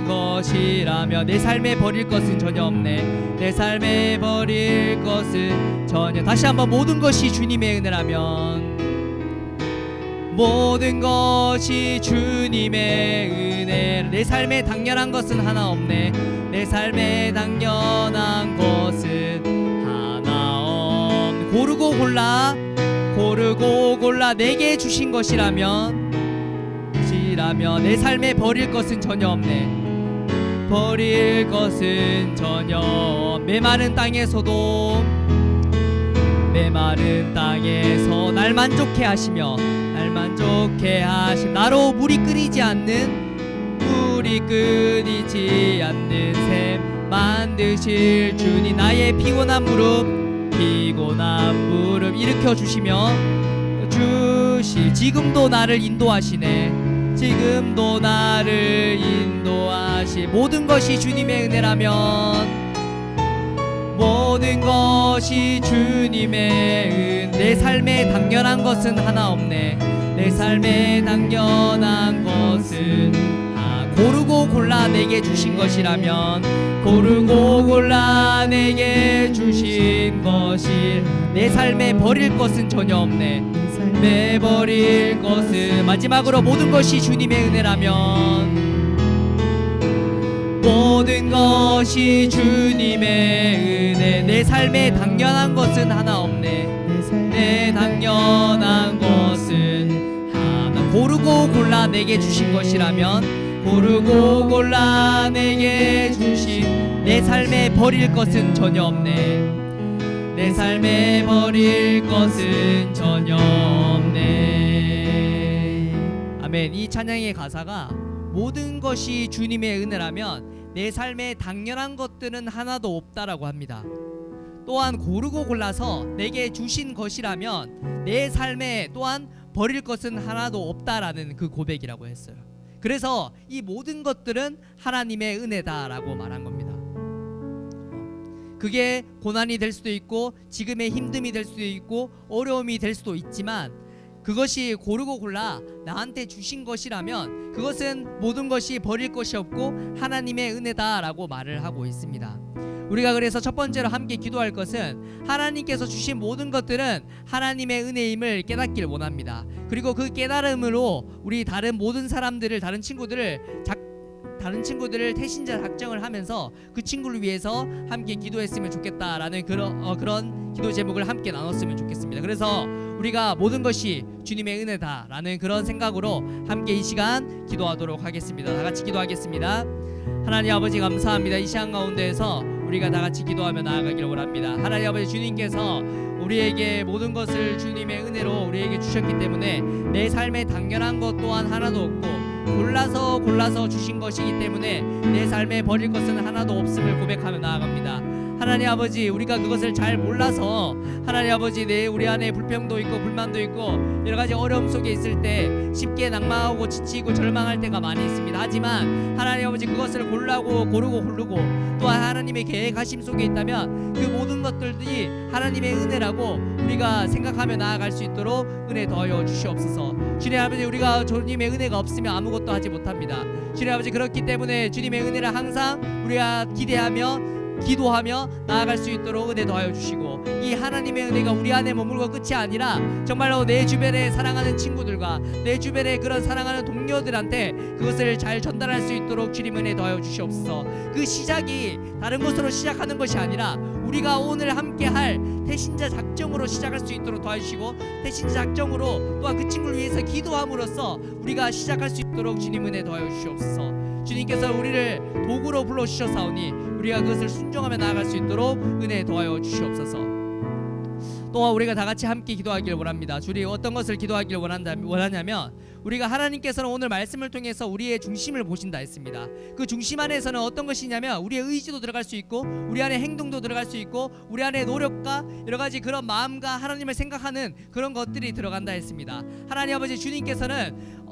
주신 것이라며 내 삶에 버릴 것은 전혀 없네. 내 삶에 버릴 것은 전혀. 다시 한번 모든 것이 주님의 은혜라면 모든 것이 주님의 은혜. 내 삶에 당연한 것은 하나 없네. 내 삶에 당연한 것은 하나 없네. 고르고 골라 내게 주신 것이라면 내 삶에 버릴 것은 전혀 없네. 버릴 것은 전혀. 메마른 땅에서 날 만족해 하시며 나로 물이 끊이지 않는 샘 만드실 주님. 나의 피곤한 무릎 일으켜 주시며 지금도 나를 인도하시네. 모든 것이 주님의 은혜라면 모든 것이 주님의 내 삶에 당연한 것은 하나 없네. 내 삶에 당연한 것은 고르고 골라 내게 주신 것이라면 내 삶에 버릴 것은 전혀 없네. 내 버릴 것은 마지막으로 모든 것이 주님의 은혜라면 모든 것이 주님의 은혜. 내 삶에 당연한 것은 하나 없네. 내 당연한 것은 하나. 고르고 골라 내게 주신 것이라면 내 삶에 버릴 것은 전혀 없네. 내 삶에 버릴 것은 전혀 없네. 아멘. 이 찬양의 가사가 모든 것이 주님의 은혜라면 내 삶에 당연한 것들은 하나도 없다라고 합니다. 또한 고르고 골라서 내게 주신 것이라면 내 삶에 또한 버릴 것은 하나도 없다라는 그 고백이라고 했어요. 그래서 이 모든 것들은 하나님의 은혜다라고 말한 겁니다. 그게 고난이 될 수도 있고 지금의 힘듦이 될 수도 있고 어려움이 될 수도 있지만 그것이 고르고 골라 나한테 주신 것이라면 그것은 모든 것이 버릴 것이 없고 하나님의 은혜다라고 말을 하고 있습니다. 우리가 그래서 첫 번째로 함께 기도할 것은 하나님께서 주신 모든 것들은 하나님의 은혜임을 깨닫길 원합니다. 그리고 그 깨달음으로 우리 다른 모든 사람들을 다른 친구들을 태신자 작정을 하면서 그 친구를 위해서 함께 기도했으면 좋겠다라는 그런 기도 제목을 함께 나눴으면 좋겠습니다. 그래서 우리가 모든 것이 주님의 은혜다라는 그런 생각으로 함께 이 시간 기도하도록 하겠습니다. 다 같이 기도하겠습니다. 하나님 아버지 감사합니다. 이 시간 가운데에서 우리가 다 같이 기도하며 나아가기를 원합니다. 하나님 아버지 주님께서 우리에게 모든 것을 주님의 은혜로 우리에게 주셨기 때문에 내 삶에 당연한 것 또한 하나도 없고 골라서 주신 것이기 때문에 내 삶에 버릴 것은 하나도 없음을 고백하며 나아갑니다. 하나님 아버지 우리가 그것을 잘 몰라서 하나님 아버지 우리 안에 불평도 있고 불만도 있고 여러 가지 어려움 속에 있을 때 쉽게 낭망하고 지치고 절망할 때가 많이 있습니다. 하지만 하나님 아버지 그것을 고르고 또한 하나님의 계획하심 속에 있다면 그 모든 것들이 하나님의 은혜라고 우리가 생각하며 나아갈 수 있도록 은혜 더하여 주시옵소서. 주님 아버지 우리가 주님의 은혜가 없으면 아무것도 하지 못합니다. 주님 아버지 그렇기 때문에 주님의 은혜를 항상 우리가 기도하며 나아갈 수 있도록 은혜 더하여 주시고 이 하나님의 은혜가 우리 안에 머물고 끝이 아니라 정말로 내 주변에 사랑하는 친구들과 내 주변에 그런 사랑하는 동료들한테 그것을 잘 전달할 수 있도록 주님 은혜 더하여 주시옵소서. 그 시작이 다른 것으로 시작하는 것이 아니라 우리가 오늘 함께할 태신자 작정으로 시작할 수 있도록 도와주시고 태신자 작정으로 또한 그 친구를 위해서 기도함으로써 우리가 시작할 수 있도록 주님 은혜 더하여 주시옵소서. 주님께서 우리를 도구로 불러주셨사오니 우리가 그것을 순종하며 나아갈 수 있도록 은혜 더하여 주시옵소서. 또한 우리가 다 같이 함께 기도하기를 원합니다. 주님 어떤 것을 기도하기를 원하냐면 우리가 하나님께서는 오늘 말씀을 통해서 우리의 중심을 보신다 했습니다. 그 중심 안에서는 어떤 것이냐면 우리의 의지도 들어갈 수 있고 우리 안에 행동도 들어갈 수 있고 우리 안에 노력과 여러 가지 그런 마음과 하나님을 생각하는 그런 것들이 들어간다 했습니다. 하나님 아버지 주님께서는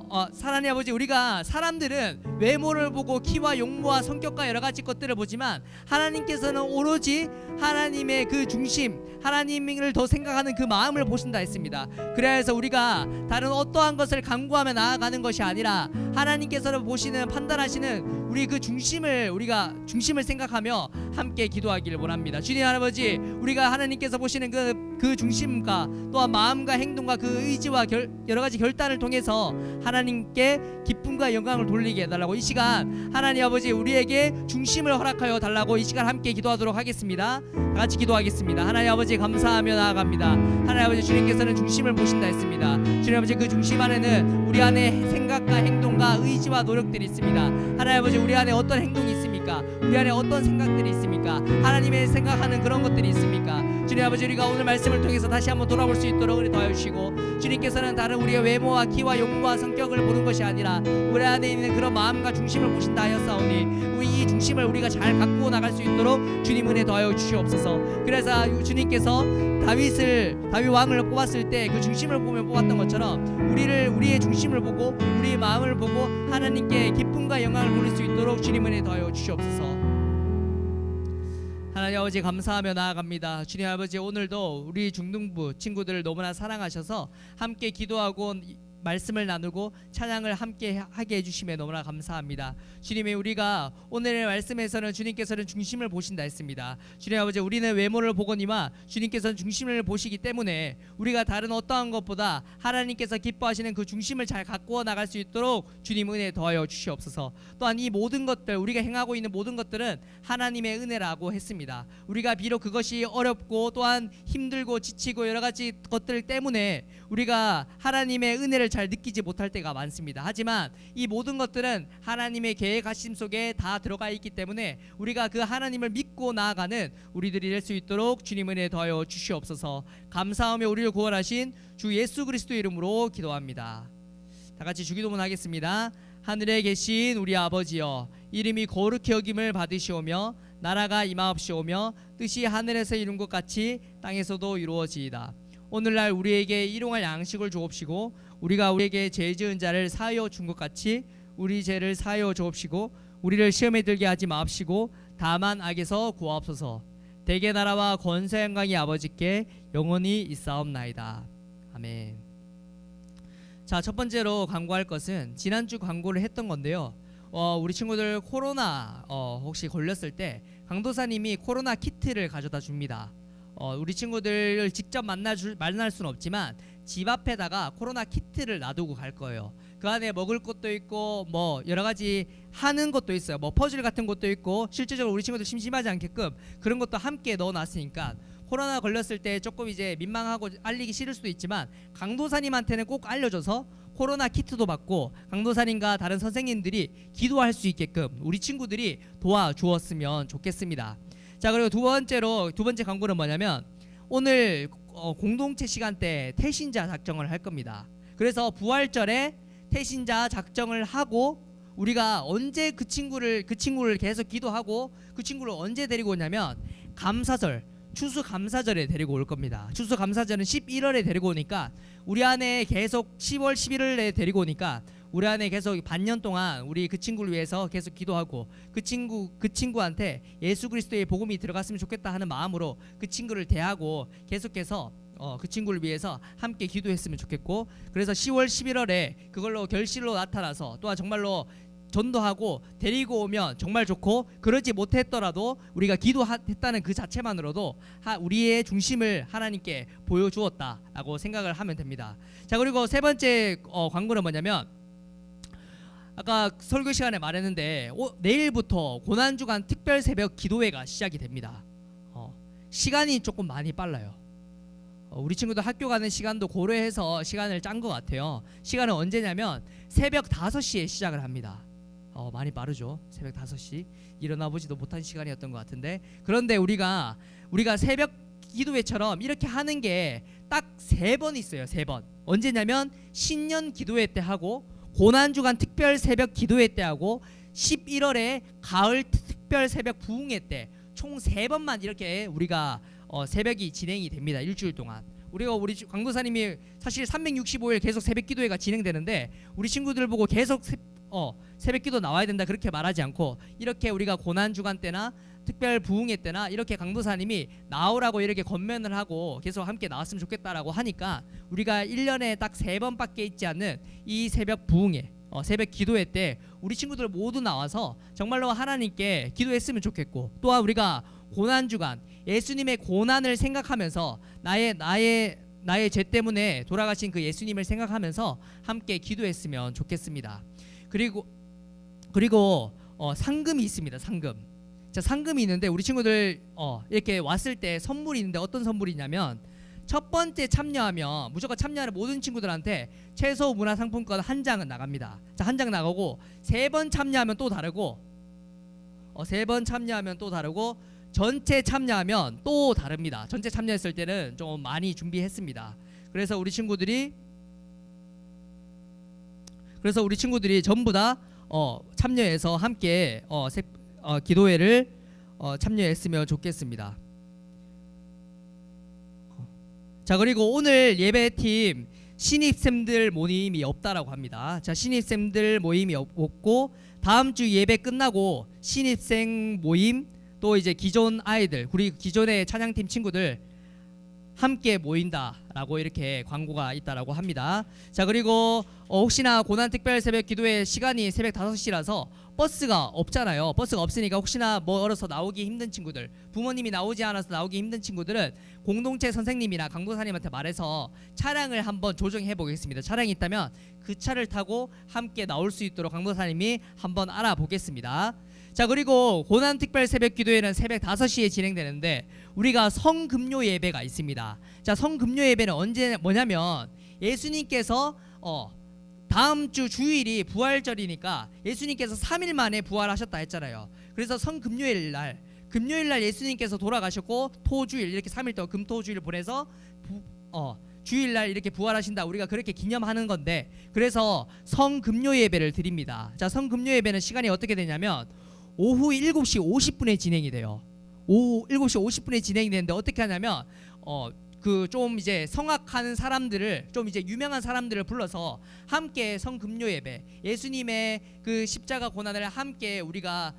하나님 아버지 우리가 사람들은 외모를 보고 키와 용모와 성격과 여러 가지 것들을 보지만 하나님께서는 오로지 하나님의 그 중심 하나님을 더 생각하는 그 마음을 보신다 했습니다. 그래서 우리가 다른 어떠한 것을 간구하며 나아가는 것이 아니라 하나님께서는 보시는 판단하시는 우리 그 중심을 우리가 중심을 생각하며 함께 기도하기를 원합니다. 주님 아버지, 우리가 하나님께서 보시는 그 중심과 또한 마음과 행동과 그 의지와 여러 가지 결단을 통해서 하나님께 기쁨과 영광을 돌리게 해달라고 이 시간 하나님 아버지 우리에게 중심을 허락하여 달라고 이 시간 함께 기도하도록 하겠습니다. 다 같이 기도하겠습니다. 하나님 아버지 감사하며 나아갑니다. 하나님 아버지 주님께서는 중심을 보신다 했습니다. 주님 아버지 그 중심 안에는 우리 안에 생각과 행동과 의지와 노력들이 있습니다. 하나님 아버지 우리 안에 어떤 행동이 있습니까? 우리 안에 어떤 생각들이 있습니까? 하나님의 생각하는 그런 것들이 있습니까? 주님 아버지 우리가 오늘 말씀을 통해서 다시 한번 돌아볼 수 있도록 우리 도와주시고 주님께서는 다른 우리의 외모와 키와 용모와 성격을 보는 것이 아니라 우리 안에 있는 그런 마음과 중심을 보신다 하였사오니 우리 이 중심을 우리가 잘 갖고 나갈 수 있도록 주님 은혜 더하여 주시옵소서. 그래서 주님께서 다윗 왕을 뽑았을 때 그 중심을 보며 뽑았던 것처럼 우리의 중심을 보고 우리의 마음을 보고 하나님께 기쁨과 영광을 돌릴 수 있도록 주님 은혜 더하여 주시옵소서. 하나님 아버지 감사하며 나아갑니다. 주님 아버지 오늘도 우리 중등부 친구들을 너무나 사랑하셔서 함께 기도하고 말씀을 나누고 찬양을 함께 하게 해주심에 너무나 감사합니다. 주님의 우리가 오늘의 말씀에서는 주님께서는 중심을 보신다 했습니다. 주님 아버지 우리는 외모를 보거니와 주님께서는 중심을 보시기 때문에 우리가 다른 어떠한 것보다 하나님께서 기뻐하시는 그 중심을 잘 갖고 나갈 수 있도록 주님 은혜 더하여 주시옵소서. 또한 이 모든 것들 우리가 행하고 있는 모든 것들은 하나님의 은혜라고 했습니다. 우리가 비록 그것이 어렵고 또한 힘들고 지치고 여러 가지 것들 때문에 우리가 하나님의 은혜를 잘 느끼지 못할 때가 많습니다. 하지만 이 모든 것들은 하나님의 계획하심 속에 다 들어가 있기 때문에 우리가 그 하나님을 믿고 나아가는 우리들이 될 수 있도록 주님 은혜 더하여 주시옵소서. 감사하며 우리를 구원하신 주 예수 그리스도 이름으로 기도합니다. 다 같이 주기도문 하겠습니다. 하늘에 계신 우리 아버지여, 이름이 거룩히 여김을 받으시오며 나라가 임하옵시오며 뜻이 하늘에서 이룬 것 같이 땅에서도 이루어지이다. 오늘날 우리에게 일용할 양식을 주옵시고 우리가 우리에게 죄 지은 자를 사하여 준 것 같이 우리 죄를 사하여 주옵시고 우리를 시험에 들게 하지 마옵시고 다만 악에서 구하옵소서. 대개 나라와 권세 영광이 아버지께 영원히 있사옵나이다. 아멘. 자, 첫 번째로 광고할 것은 지난주 광고를 했던 건데요. 우리 친구들 코로나 혹시 걸렸을 때 강도사님이 코로나 키트를 가져다 줍니다. 우리 친구들을 직접 만날 수는 없지만 집 앞에다가 코로나 키트를 놔두고 갈 거예요. 그 안에 먹을 것도 있고 뭐 여러 가지 하는 것도 있어요. 뭐 퍼즐 같은 것도 있고 실제적으로 우리 친구들 심심하지 않게끔 그런 것도 함께 넣어놨으니까 코로나 걸렸을 때 조금 이제 민망하고 알리기 싫을 수도 있지만 강도사님한테는 꼭 알려줘서 코로나 키트도 받고 강도사님과 다른 선생님들이 기도할 수 있게끔 우리 친구들이 도와주었으면 좋겠습니다. 자, 그리고 두 번째 광고는 뭐냐면 오늘 공동체 시간대 태신자 작정을 할 겁니다. 그래서 부활절에 태신자 작정을 하고 우리가 언제 그 친구를 계속 기도하고 그 친구를 언제 데리고 오냐면 감사절 추수감사절에 데리고 올 겁니다. 추수감사절은 11월에 데리고 오니까 우리 안에 계속 10월 11월에 데리고 오니까 우리 안에 계속 반년 동안 우리 그 친구를 위해서 계속 기도하고 그 친구한테 예수 그리스도의 복음이 들어갔으면 좋겠다 하는 마음으로 그 친구를 대하고 계속해서 그 친구를 위해서 함께 기도했으면 좋겠고, 그래서 10월 11월에 그걸로 결실로 나타나서 또한 정말로 전도하고 데리고 오면 정말 좋고, 그러지 못했더라도 우리가 기도했다는 그 자체만으로도 우리의 중심을 하나님께 보여주었다라고 생각을 하면 됩니다. 자, 그리고 세 번째 광고는 뭐냐면 아까 설교 시간에 말했는데 내일부터 고난주간 특별 새벽 기도회가 시작이 됩니다. 시간이 조금 많이 빨라요. 우리 친구들 학교 가는 시간도 고려해서 시간을 짠 것 같아요. 시간은 언제냐면 새벽 5시에 시작을 합니다. 많이 빠르죠. 새벽 5시 일어나 보지도 못한 시간이었던 것 같은데, 그런데 우리가 새벽 기도회처럼 이렇게 하는 게 딱 3번 있어요. 3번. 언제냐면 신년 기도회 때 하고, 고난주간 특별 새벽 기도회 때 하고, 11월에 가을 특별 새벽 부흥회 때 총 3번만 이렇게 우리가 새벽이 진행이 됩니다. 일주일 동안. 우리 강도사님이 사실 365일 계속 새벽 기도회가 진행되는데 우리 친구들 보고 계속 새벽 기도 나와야 된다 그렇게 말하지 않고, 이렇게 우리가 고난주간 때나 특별 부흥회 때나 이렇게 강도사님이 나오라고 이렇게 권면을 하고 계속 함께 나왔으면 좋겠다라고 하니까 우리가 1년에 딱 3번밖에 있지 않는 이 새벽 부흥회, 새벽 기도회 때 우리 친구들 모두 나와서 정말로 하나님께 기도했으면 좋겠고, 또한 우리가 고난 주간 예수님의 고난을 생각하면서 나의 죄 때문에 돌아가신 그 예수님을 생각하면서 함께 기도했으면 좋겠습니다. 그리고 상금이 있습니다. 상금. 자, 상금이 있는데 우리 친구들 이렇게 왔을 때 선물이 있는데 어떤 선물이냐면, 첫 번째 참여하면 무조건 참여하는 모든 친구들한테 최소 문화상품권 한 장은 나갑니다. 자, 한 장 나가고, 세 번 참여하면 또 다르고, 전체 참여하면 또 다릅니다. 전체 참여했을 때는 좀 많이 준비했습니다. 그래서 우리 친구들이 전부 다 참여해서 함께 기도회를 참여했으면 좋겠습니다. 자, 그리고 오늘 예배팀 신입생들 모임이 없다라고 합니다. 자, 신입생들 모임이 없고, 다음 주 예배 끝나고 신입생 모임, 또 이제 기존 아이들, 우리 기존의 찬양팀 친구들 함께 모인다라고 이렇게 광고가 있다라고 합니다. 자, 그리고 혹시나 고난 특별 새벽 기도회 시간이 새벽 5시라서 버스가 없잖아요. 버스가 없으니까 혹시나 멀어서 나오기 힘든 친구들, 부모님이 나오지 않아서 나오기 힘든 친구들은 공동체 선생님이나 강도사님한테 말해서 차량을 한번 조정해 보겠습니다. 차량이 있다면 그 차를 타고 함께 나올 수 있도록 강도사님이 한번 알아보겠습니다. 자, 그리고 고난 특별 새벽 기도회는 새벽 5시에 진행되는데 우리가 성금요 예배가 있습니다. 자, 성금요 예배는 언제 뭐냐면, 예수님께서 다음 주 주일이 부활절이니까 예수님께서 3일 만에 부활하셨다 했잖아요. 그래서 성금요일 날, 금요일 날 예수님께서 돌아가셨고, 토주일 이렇게 3일 동안 금토주일 보내서 주일 날 이렇게 부활하신다, 우리가 그렇게 기념하는 건데, 그래서 성금요 예배를 드립니다. 자, 성금요 예배는 시간이 어떻게 되냐면 오후 7시 50분에 진행이 돼요. 오후 7시 50분에 진행이 되는데 어떻게 하냐면 그 좀 이제 성악하는 사람들을, 좀 이제 유명한 사람들을 불러서 함께 성금요 예배, 예수님의 그 십자가 고난을 함께 우리가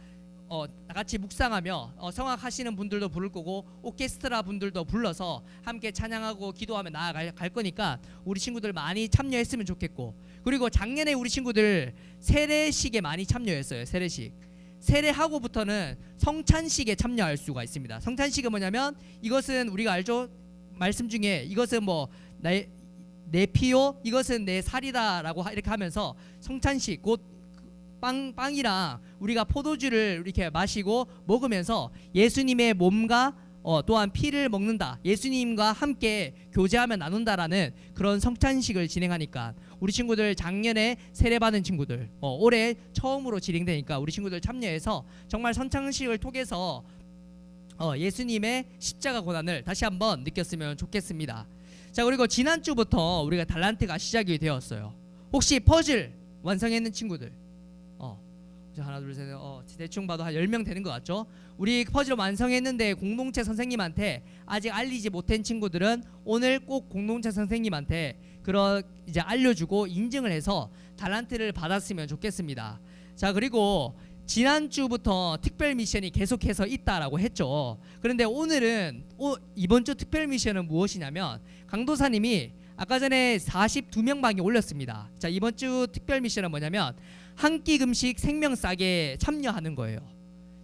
같이 묵상하며 성악하시는 분들도 부를 거고, 오케스트라 분들도 불러서 함께 찬양하고 기도하며 나아갈 거니까 우리 친구들 많이 참여했으면 좋겠고, 그리고 작년에 우리 친구들 세례식에 많이 참여했어요. 세례하고부터는 성찬식에 참여할 수가 있습니다. 성찬식은 뭐냐면, 이것은 우리가 알죠? 말씀 중에 이것은 뭐 내 피요, 이것은 내 살이다라고 이렇게 하면서 성찬식, 곧 빵이랑 우리가 포도주를 이렇게 마시고 먹으면서 예수님의 몸과 또한 피를 먹는다, 예수님과 함께 교제하며 나눈다라는 그런 성찬식을 진행하니까 우리 친구들 작년에 세례받은 친구들 올해 처음으로 진행되니까 우리 친구들 참여해서 정말 성찬식을 통해서 예수님의 십자가 고난을 다시 한번 느꼈으면 좋겠습니다. 자, 그리고 지난주부터 우리가 달란트가 시작이 되었어요. 혹시 퍼즐 완성했는 친구들? 하나 둘 셋, 대충 봐도 한 10명 되는 것 같죠? 우리 퍼즐 완성했는데 공동체 선생님한테 아직 알리지 못한 친구들은 오늘 꼭 공동체 선생님한테 이제 알려주고 인증을 해서 달란트를 받았으면 좋겠습니다. 자, 그리고 지난주부터 특별 미션이 계속해서 있다라고 했죠. 그런데 오늘은 이번 주 특별 미션은 무엇이냐면, 강도사님이 아까 전에 42명 방에 올렸습니다. 자, 이번 주 특별 미션은 뭐냐면 한 끼 금식 생명 싸게 참여하는 거예요.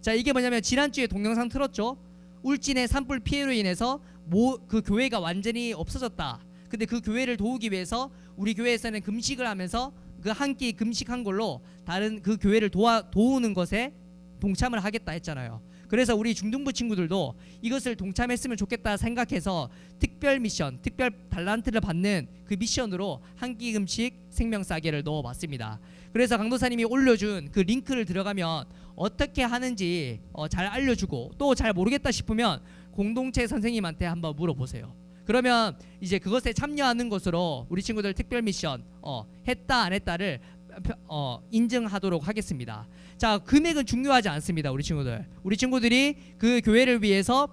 자, 이게 뭐냐면 지난주에 동영상 틀었죠. 울진의 산불 피해로 인해서 그 교회가 완전히 없어졌다. 근데 그 교회를 도우기 위해서 우리 교회에서는 금식을 하면서 그 한 끼 금식한 걸로 다른 그 교회를 도우는 것에 동참을 하겠다 했잖아요. 그래서 우리 중등부 친구들도 이것을 동참했으면 좋겠다 생각해서 특별 미션, 특별 달란트를 받는 그 미션으로 한 끼 금식 생명 싸게를 넣어봤습니다. 그래서 강도사님이 올려준 그 링크를 들어가면 어떻게 하는지 잘 알려주고, 또 잘 모르겠다 싶으면 공동체 선생님한테 한번 물어보세요. 그러면 이제 그것에 참여하는 것으로 우리 친구들 특별 미션 했다 안 했다를 인증하도록 하겠습니다. 자, 금액은 중요하지 않습니다. 우리 친구들이 그 교회를 위해서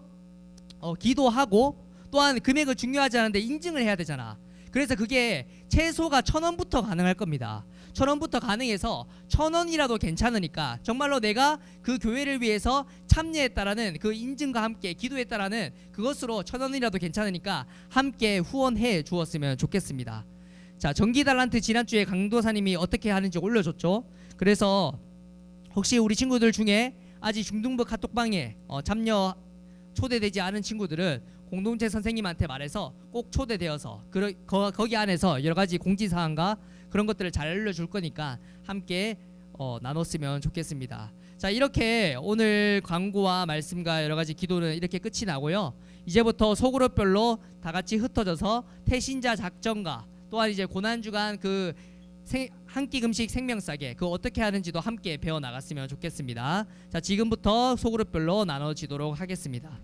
기도하고, 또한 금액은 중요하지 않은데 인증을 해야 되잖아. 그래서 그게 최소가 1,000원부터 가능할 겁니다. 1,000원부터 가능해서 1,000원이라도 괜찮으니까 정말로 내가 그 교회를 위해서 참여했다라는 그 인증과 함께 기도했다라는 그것으로 1,000원이라도 괜찮으니까 함께 후원해 주었으면 좋겠습니다. 자, 전기 달란트 지난주에 강도사님이 어떻게 하는지 올려줬죠. 그래서 혹시 우리 친구들 중에 아직 중등부 카톡방에 참여 초대되지 않은 친구들은 공동체 선생님한테 말해서 꼭 초대되어서 거기 안에서 여러 가지 공지사항과 그런 것들을 잘 알려줄 거니까 함께 나눴으면 좋겠습니다. 자, 이렇게 오늘 광고와 말씀과 여러 가지 기도는 이렇게 끝이 나고요. 이제부터 소그룹별로 다 같이 흩어져서 태신자 작전과 또한 이제 고난주간 그 한 끼 금식 생명싸게 그 어떻게 하는지도 함께 배워 나갔으면 좋겠습니다. 자, 지금부터 소그룹별로 나눠지도록 하겠습니다.